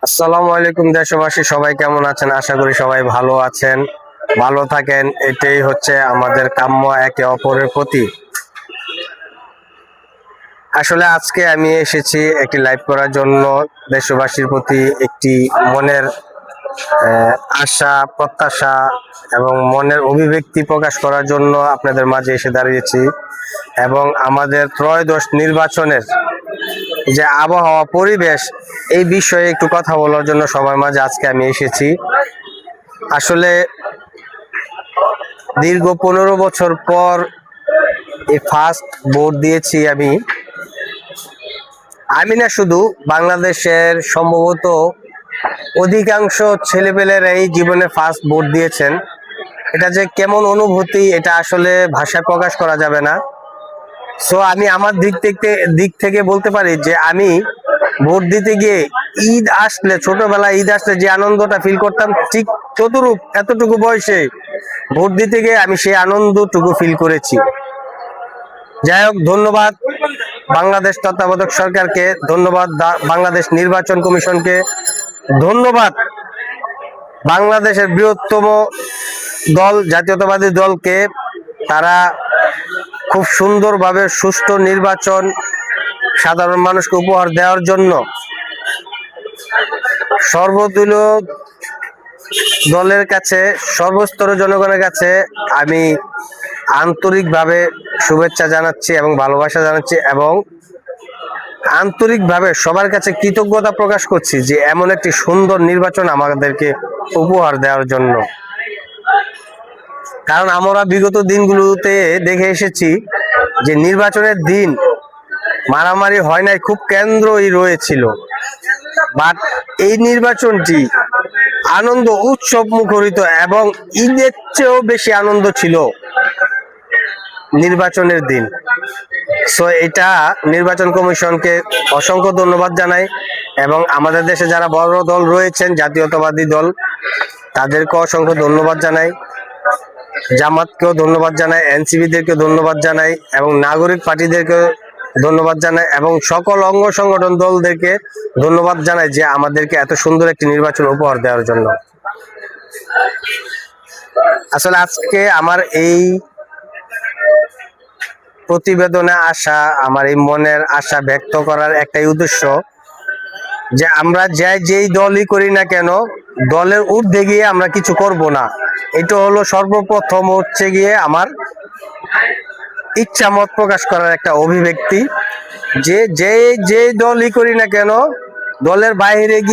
আসসালামু আলাইকুম দেশবাসী, সবাই কেমন আছেন? আশা করি সবাই ভালো আছেন, ভালো থাকেন। এটাই হচ্ছে আমাদের কাম্য একে অপরের প্রতি। আসলে আজকে আমি এসেছি একটি লাইভ করার জন্য, দেশবাসীর প্রতি একটি মনের আশা প্রত্যাশা এবং মনের অভিব্যক্তি প্রকাশ করার জন্য আপনাদের মাঝে এসে দাঁড়িয়েছি। এবং আমাদের ত্রয়োদশ নির্বাচনের যে আবহাওয়া পরিবেশ, এই বিষয়ে একটু কথা বলার জন্য সবার মাঝে আজকে আমি এসেছি। আসলে দীর্ঘ 15 বছর পর এই ফার্স্ট ভোট দিয়েছি আমি না, শুধু বাংলাদেশের সম্ভবত অধিকাংশ ছেলেপেলেরা এই জীবনে ফার্স্ট ভোট দিয়েছেন। এটা যে কেমন অনুভূতি, এটা আসলে ভাষায় প্রকাশ করা যাবে না। সো আমি আমার দিক থেকে বলতে পারি যে আমি ভোট দিতে গিয়ে ঈদ আসলে, ছোটবেলায় ঈদ আসলে যে আনন্দটা ফিল করতাম, ঠিক এতটুকু বয়সে ভোট দিতে গিয়ে আমি সেই আনন্দটুকু ফিল করেছি। যাই হোক, ধন্যবাদ বাংলাদেশ তত্ত্বাবধায়ক সরকারকে, ধন্যবাদ বাংলাদেশ নির্বাচন কমিশনকে, ধন্যবাদ বাংলাদেশের বৃহত্তম দল জাতীয়তাবাদী দলকে। তারা খুব সুন্দরভাবে সুষ্ঠু নির্বাচন সাধারণ মানুষকে উপহার দেওয়ার জন্য সর্বদলীয় দলের কাছে, সর্বস্তরের জনগণের কাছে আমি আন্তরিকভাবে শুভেচ্ছা জানাচ্ছি এবং ভালোবাসা জানাচ্ছি, এবং আন্তরিকভাবে সবার কাছে কৃতজ্ঞতা প্রকাশ করছি যে এমন একটি সুন্দর নির্বাচন আমাদেরকে উপহার দেওয়ার জন্য। কারণ আমরা বিগত দিনগুলোতে দেখে এসেছি যে নির্বাচনের দিন মারামারি হয় নাই, খুব কেন্দ্রই রয়েছিল। বাট এই নির্বাচনটি আনন্দ উৎসব মুখরিত, এবং ঈদের চেয়েও বেশি আনন্দ ছিল নির্বাচনের দিন। সো এটা নির্বাচন কমিশনকে অসংখ্য ধন্যবাদ জানাই, এবং আমাদের দেশে যারা বড় দল রয়েছেন, জাতীয়তাবাদী দল, তাদেরকে অসংখ্য ধন্যবাদ জানাই। জামাতকেও ধন্যবাদ জানাই, এনসিপিদেরকে ধন্যবাদ জানাই, এবং নাগরিক পার্টিদেরকে ধন্যবাদ জানাই, এবং সকল অঙ্গ সংগঠন দলদেরকে ধন্যবাদ জানাই যে আমাদেরকে এত সুন্দর একটি নির্বাচন উপহার দেওয়ার জন্য। আসলে আজকে আমার এই প্রতিবেদনে আসা, আমার এই মনের আশা ব্যক্ত করার একটাই উদ্দেশ্য যে আমরা যেই দলই করি না কেন, দলের ঊর্ধ্বে গিয়ে আমরা কিছু করব না। এটা হলো সর্বপ্রথম হচ্ছে গিয়ে আমার ইচ্ছা মত প্রকাশ করার একটা অভিব্যক্তি, যে দলই করি না কেন, দলের বাইরে গিয়ে